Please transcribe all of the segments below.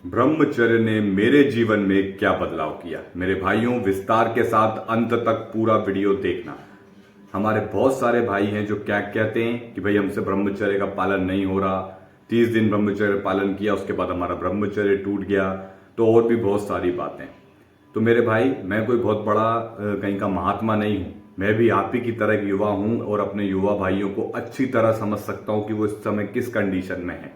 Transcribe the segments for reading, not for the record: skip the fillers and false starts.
ब्रह्मचर्य ने मेरे जीवन में क्या बदलाव किया। मेरे भाइयों, विस्तार के साथ अंत तक पूरा वीडियो देखना। हमारे बहुत सारे भाई हैं जो क्या कहते हैं कि भाई हमसे ब्रह्मचर्य का पालन नहीं हो रहा, 30 दिन ब्रह्मचर्य पालन किया, उसके बाद हमारा ब्रह्मचर्य टूट गया, तो और भी बहुत सारी बातें। तो मेरे भाई, मैं कोई बहुत बड़ा कहीं का महात्मा नहीं हूं। मैं भी आप ही की तरह एक युवा हूं और अपने युवा भाइयों को अच्छी तरह समझ सकता हूं कि वो इस समय किस कंडीशन में है।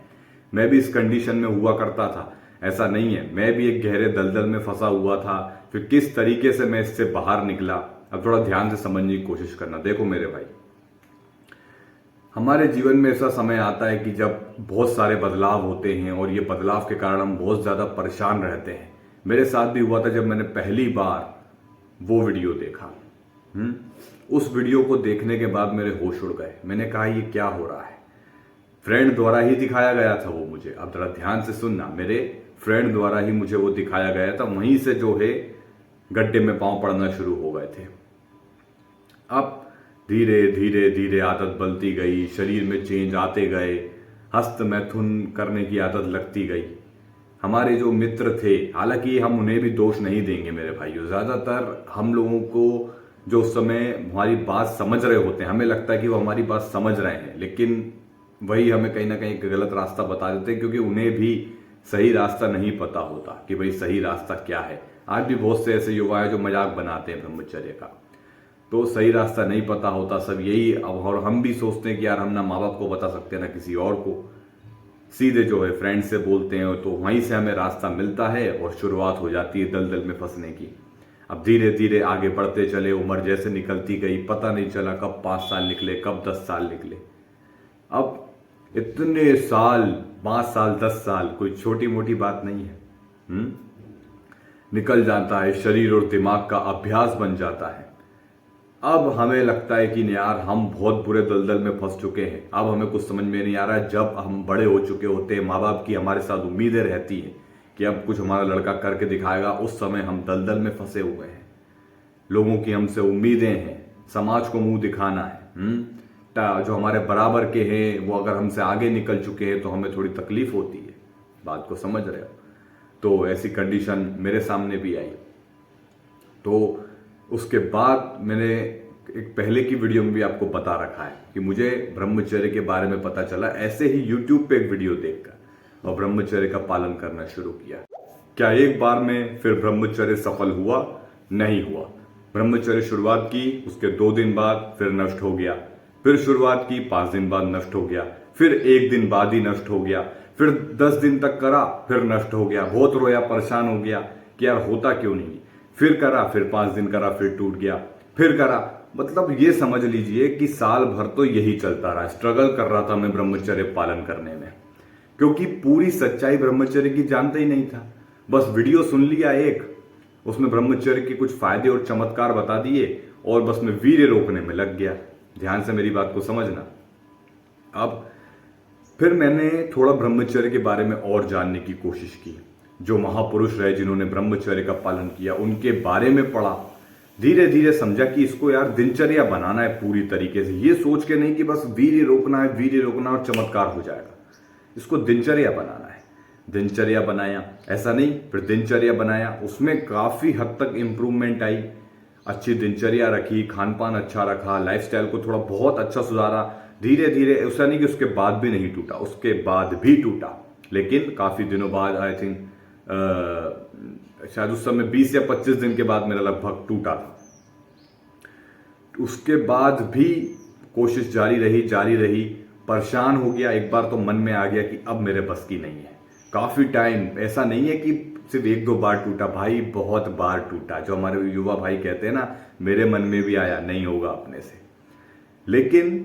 मैं भी इस कंडीशन में हुआ करता था। ऐसा नहीं है, मैं भी एक गहरे दलदल में फंसा हुआ था। फिर किस तरीके से मैं इससे बाहर निकला, अब थोड़ा ध्यान से समझने की कोशिश करना। देखो मेरे भाई, हमारे जीवन में ऐसा समय आता है कि जब बहुत सारे बदलाव होते हैं और ये बदलाव के कारण हम बहुत ज्यादा परेशान रहते हैं। मेरे साथ भी हुआ था जब मैंने पहली बार वो वीडियो देखा। उस वीडियो को देखने के बाद मेरे होश उड़ गए। मैंने कहा ये क्या हो रहा है। फ्रेंड द्वारा ही दिखाया गया था वो मुझे। अब जरा ध्यान से सुनना, मेरे फ्रेंड द्वारा ही मुझे वो दिखाया गया था। वहीं से जो है गड्ढे में पांव पड़ना शुरू हो गए थे। अब धीरे धीरे धीरे आदत बदलती गई, शरीर में चेंज आते गए, हस्त मैथुन करने की आदत लगती गई। हमारे जो मित्र थे, हालांकि हम उन्हें भी दोष नहीं देंगे मेरे भाइयों, ज्यादातर हम लोगों को जो उस समय हमारी बात समझ रहे होते हैं, हमें लगता है कि वो हमारी बात समझ रहे हैं, लेकिन वही हमें कहीं ना कहीं एक गलत रास्ता बता देते हैं, क्योंकि उन्हें भी सही रास्ता नहीं पता होता कि भाई सही रास्ता क्या है। आज भी बहुत से ऐसे युवा हैं जो मजाक बनाते हैं ब्रह्मचर्य का, तो सही रास्ता नहीं पता होता सब यही। और हम भी सोचते हैं कि यार हम ना माँ बाप को बता सकते हैं ना किसी और को, सीधे जो है फ्रेंड से बोलते हैं, तो वहीं से हमें रास्ता मिलता है और शुरुआत हो जाती है दलदल में फंसने की। अब धीरे धीरे आगे बढ़ते चले, उम्र जैसे निकलती गई, पता नहीं चला कब 5 साल निकले, कब 10 साल निकले। अब इतने साल, 5 साल 10 साल कोई छोटी मोटी बात नहीं है। निकल जाता है, शरीर और दिमाग का अभ्यास बन जाता है। अब हमें लगता है कि यार हम बहुत बुरे दलदल में फंस चुके हैं, अब हमें कुछ समझ में नहीं आ रहा है। जब हम बड़े हो चुके होते हैं, माँ बाप की हमारे साथ उम्मीदें रहती हैं कि अब कुछ हमारा लड़का करके दिखाएगा, उस समय हम दलदल में फंसे हुए हैं। लोगों की हमसे उम्मीदें हैं, समाज को मुंह दिखाना है। जो हमारे बराबर के हैं वो अगर हमसे आगे निकल चुके हैं तो हमें थोड़ी तकलीफ होती है। बात को समझ रहे हो? तो ऐसी कंडीशन मेरे सामने भी आई। तो उसके बाद मैंने एक पहले की वीडियो में भी आपको बता रखा है कि मुझे ब्रह्मचर्य के बारे में पता चला ऐसे ही यूट्यूब पे एक वीडियो देखकर, और ब्रह्मचर्य का पालन करना शुरू किया। क्या एक बार में फिर ब्रह्मचर्य सफल हुआ? नहीं हुआ। ब्रह्मचर्य शुरुआत की, उसके 2 दिन बाद फिर नष्ट हो गया। फिर शुरुआत की, 5 दिन बाद नष्ट हो गया। फिर 1 दिन बाद ही नष्ट हो गया। फिर 10 दिन तक करा, फिर नष्ट हो गया। बहुत रोया, परेशान हो गया कि यार होता क्यों नहीं। फिर करा, फिर 5 दिन करा, फिर टूट गया। फिर करा, मतलब ये समझ लीजिए कि साल भर तो यही चलता रहा। स्ट्रगल कर रहा था मैं ब्रह्मचर्य पालन करने में, क्योंकि पूरी सच्चाई ब्रह्मचर्य की जानता ही नहीं था। बस वीडियो सुन लिया एक, उसमें ब्रह्मचर्य के कुछ फायदे और चमत्कार बता दिए और बस मैं वीर्य रोकने में लग गया। ध्यान से मेरी बात को समझना। अब फिर मैंने थोड़ा ब्रह्मचर्य के बारे में और जानने की कोशिश की। जो महापुरुष रहे जिन्होंने ब्रह्मचर्य का पालन किया, उनके बारे में पढ़ा। धीरे धीरे समझा कि इसको यार दिनचर्या बनाना है पूरी तरीके से। ये सोच के नहीं कि बस वीर्य रोकना है, वीर्य रोकना और चमत्कार हो जाएगा। इसको दिनचर्या बनाना है। दिनचर्या बनाया, ऐसा नहीं, फिर दिनचर्या बनाया, उसमें काफी हद तक इंप्रूवमेंट आई। अच्छी दिनचर्या रखी, खान पान अच्छा रखा, लाइफस्टाइल को थोड़ा बहुत अच्छा सुधारा। धीरे धीरे, ऐसा नहीं कि उसके बाद भी नहीं टूटा, उसके बाद भी टूटा, लेकिन काफी दिनों बाद, आई थिंक शायद उस समय 20 या 25 दिन के बाद मेरा लगभग टूटा था। उसके बाद भी कोशिश जारी रही। परेशान हो गया, एक बार तो मन में आ गया कि अब मेरे बस की नहीं है। काफी टाइम, ऐसा नहीं है कि सिर्फ 1-2 बार टूटा भाई, बहुत बार टूटा। जो हमारे युवा भाई कहते हैं ना, मेरे मन में भी आया नहीं होगा अपने से। लेकिन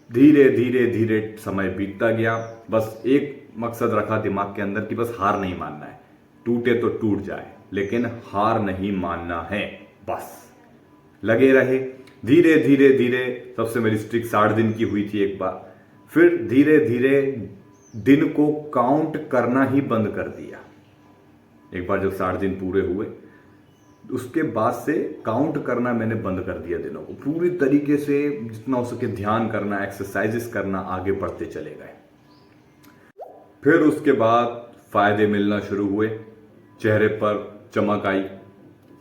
धीरे धीरे धीरे समय बीतता गया। बस एक मकसद रखा दिमाग के अंदर कि बस हार नहीं मानना है। टूटे तो टूट जाए, लेकिन हार नहीं मानना है। बस लगे रहे। धीरे धीरे धीरे, सबसे मेरी स्ट्रिक 60 दिन की हुई थी एक बार। फिर धीरे धीरे दिन को काउंट करना ही बंद कर दिया। एक बार जब 60 दिन पूरे हुए, उसके बाद से काउंट करना मैंने बंद कर दिया दिनों को। पूरी तरीके से जितना हो सके ध्यान करना, एक्सरसाइजेस करना, आगे बढ़ते चले गए। फिर उसके बाद फायदे मिलना शुरू हुए, चेहरे पर चमक आई,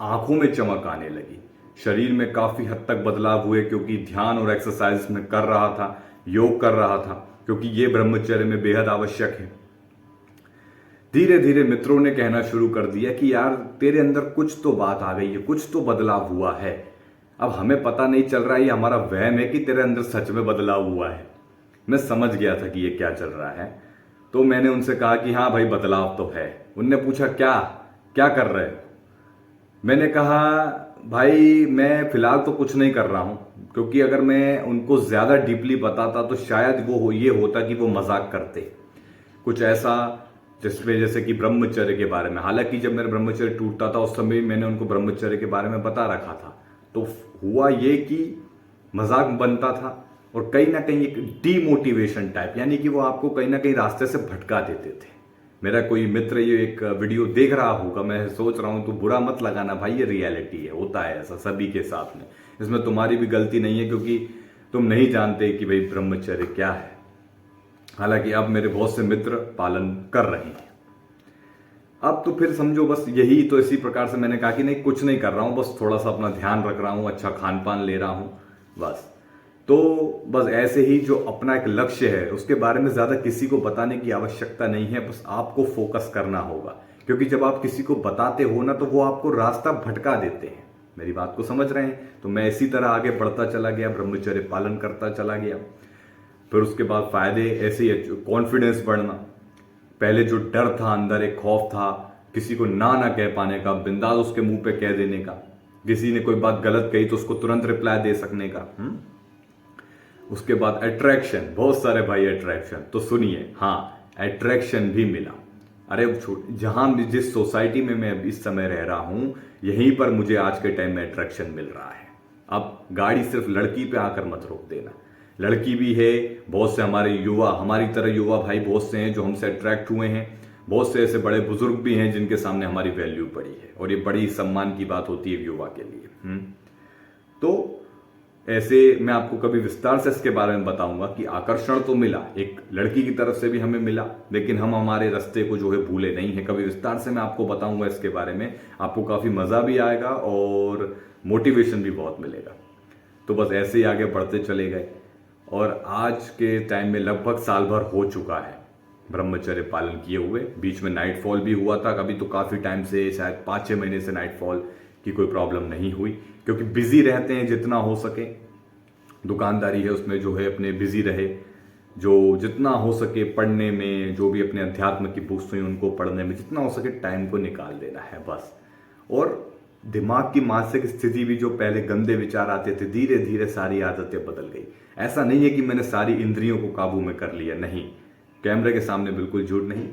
आंखों में चमक आने लगी, शरीर में काफी हद तक बदलाव हुए क्योंकि ध्यान और एक्सरसाइज में कर रहा था, योग कर रहा था, क्योंकि ये ब्रह्मचर्य में बेहद आवश्यक है। धीरे धीरे मित्रों ने कहना शुरू कर दिया कि यार तेरे अंदर कुछ तो बात आ गई है, कुछ तो बदलाव हुआ है। अब हमें पता नहीं चल रहा है ये हमारा वहम है कि तेरे अंदर सच में बदलाव हुआ है। मैं समझ गया था कि ये क्या चल रहा है, तो मैंने उनसे कहा कि हाँ भाई बदलाव तो है। उनने पूछा क्या क्या कर रहे हो? मैंने कहा भाई मैं फिलहाल तो कुछ नहीं कर रहा हूं, क्योंकि अगर मैं उनको ज्यादा डीपली बताता तो शायद ये होता कि वो मजाक करते, कुछ ऐसा जिसमें जैसे कि ब्रह्मचर्य के बारे में। हालांकि जब मेरा ब्रह्मचर्य टूटता था उस समय मैंने उनको ब्रह्मचर्य के बारे में बता रखा था, तो हुआ ये कि मजाक बनता था और कहीं ना कहीं एक डीमोटिवेशन टाइप, यानी कि वो आपको कहीं ना कहीं रास्ते से भटका देते थे। मेरा कोई मित्र ये एक वीडियो देख रहा होगा, मैं सोच रहा हूं तो बुरा मत लगाना भाई, ये रियलिटी है, होता है ऐसा सभी के साथ में। इसमें तुम्हारी भी गलती नहीं है क्योंकि तुम नहीं जानते कि भाई ब्रह्मचर्य क्या है। हालांकि अब मेरे बहुत से मित्र पालन कर रहे हैं। अब तो फिर समझो बस यही, तो इसी प्रकार से मैंने कहा कि नहीं कुछ नहीं कर रहा हूं, बस थोड़ा सा अपना ध्यान रख रहा हूं, अच्छा खान पान ले रहा हूं बस। तो बस ऐसे ही जो अपना एक लक्ष्य है उसके बारे में ज्यादा किसी को बताने की आवश्यकता नहीं है, बस आपको फोकस करना होगा। क्योंकि जब आप किसी को बताते हो ना तो वो आपको रास्ता भटका देते हैं। मेरी बात को समझ रहे हैं? तो मैं इसी तरह आगे बढ़ता चला गया, ब्रह्मचर्य पालन करता चला गया। फिर उसके बाद फायदे ऐसे ही, कॉन्फिडेंस बढ़ना। पहले जो डर था अंदर, एक खौफ था किसी को ना कह पाने का, बिंदास उसके मुंह पे कह देने का, किसी ने कोई बात गलत कही तो उसको तुरंत रिप्लाई दे सकने का। उसके बाद अट्रैक्शन, बहुत सारे भाई अट्रैक्शन, तो सुनिए, हाँ अट्रैक्शन भी मिला। अरे जहां जिस सोसाइटी में मैं इस समय रह रहा हूं यहीं पर मुझे आज के टाइम में अट्रैक्शन मिल रहा है। अब गाड़ी सिर्फ लड़की पे आकर मत रोक देना, लड़की भी है, बहुत से हमारे युवा, हमारी तरह युवा भाई बहुत से हैं जो हमसे अट्रैक्ट हुए हैं, बहुत से ऐसे बड़े बुजुर्ग भी हैं जिनके सामने हमारी वैल्यू पड़ी है, और ये बड़ी सम्मान की बात होती है युवा के लिए। तो ऐसे मैं आपको कभी विस्तार से इसके बारे में बताऊंगा कि आकर्षण तो मिला, एक लड़की की तरफ से भी हमें मिला, लेकिन हम हमारे रास्ते को जो है भूले नहीं है। कभी विस्तार से मैं आपको बताऊंगा इसके बारे में, आपको काफी मजा भी आएगा और मोटिवेशन भी बहुत मिलेगा। तो बस ऐसे ही आगे बढ़ते चले गए, और आज के टाइम में लगभग साल भर हो चुका है ब्रह्मचर्य पालन किए हुए। बीच में नाइटफॉल भी हुआ था, कभी तो काफी टाइम से, शायद 5-6 महीने से नाइटफॉल की कोई प्रॉब्लम नहीं हुई, क्योंकि बिजी रहते हैं जितना हो सके। दुकानदारी है उसमें जो है अपने बिजी रहे, जो जितना हो सके पढ़ने में, जो भी अपने अध्यात्म की बुक्स हुई उनको पढ़ने में जितना हो सके टाइम को निकाल देना है बस। और दिमाग की मानसिक स्थिति भी, जो पहले गंदे विचार आते थे, धीरे धीरे सारी आदतें बदल गई। ऐसा नहीं है कि मैंने सारी इंद्रियों को काबू में कर लिया, नहीं, कैमरे के सामने बिल्कुल झूठ नहीं,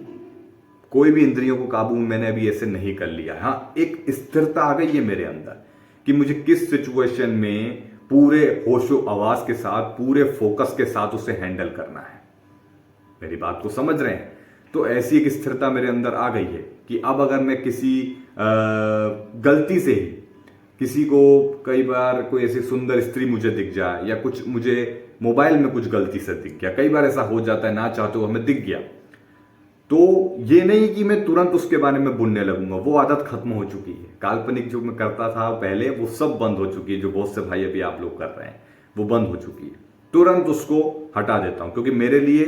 कोई भी इंद्रियों को काबू में मैंने अभी ऐसे नहीं कर लिया। हाँ, एक स्थिरता आ गई है मेरे अंदर कि मुझे किस सिचुएशन में पूरे होशो आवाज के साथ, पूरे फोकस के साथ उसे हैंडल करना है। मेरी बात को समझ रहे हैं? तो ऐसी एक स्थिरता मेरे अंदर आ गई है कि अब अगर मैं किसी गलती से ही किसी को, कई बार कोई ऐसी सुंदर स्त्री मुझे दिख जाए, या कुछ मुझे मोबाइल में कुछ गलती से दिख गया, कई बार ऐसा हो जाता है ना चाहते हुए हमें दिख गया, तो ये नहीं कि मैं तुरंत उसके बारे में बुनने लगूंगा, वो आदत खत्म हो चुकी है। काल्पनिक जो मैं करता था पहले वो सब बंद हो चुकी है, जो बहुत से भाई अभी आप लोग कर रहे हैं वो बंद हो चुकी है। तुरंत उसको हटा देता हूं, क्योंकि मेरे लिए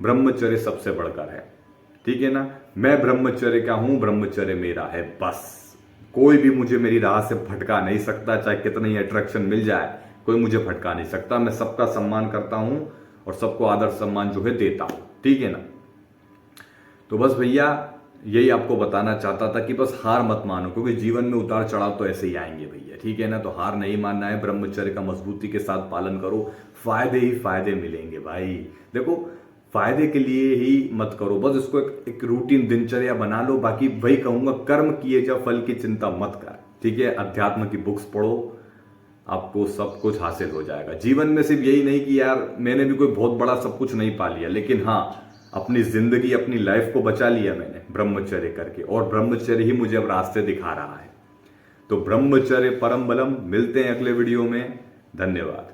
ब्रह्मचर्य सबसे बढ़कर है। ठीक है ना? मैं ब्रह्मचर्य का हूं, ब्रह्मचर्य मेरा है बस। कोई भी मुझे मेरी राह से भटका नहीं सकता, चाहे कितना ही अट्रैक्शन मिल जाए, कोई मुझे भटका नहीं सकता। मैं सबका सम्मान करता हूं और सबको आदर सम्मान जो है देता हूं। ठीक है ना? तो बस भैया यही आपको बताना चाहता था कि बस हार मत मानो, क्योंकि जीवन में उतार चढ़ाव तो ऐसे ही आएंगे भैया। ठीक है ना? तो हार नहीं मानना है, ब्रह्मचर्य का मजबूती के साथ पालन करो, फायदे ही फायदे मिलेंगे भाई। देखो, फायदे के लिए ही मत करो, बस इसको एक रूटीन दिनचर्या बना लो। बाकी वही कहूंगा, कर्म किए जा, फल की चिंता मत कर। ठीक है? अध्यात्म की बुक्स पढ़ो, आपको सब कुछ हासिल हो जाएगा। जीवन में सिर्फ यही नहीं कि यार मैंने भी कोई बहुत बड़ा सब कुछ नहीं पा लिया, लेकिन हाँ, अपनी जिंदगी, अपनी लाइफ को बचा लिया मैंने ब्रह्मचर्य करके, और ब्रह्मचर्य ही मुझे अब रास्ते दिखा रहा है। तो ब्रह्मचर्य परम बलम। मिलते हैं अगले वीडियो में। धन्यवाद।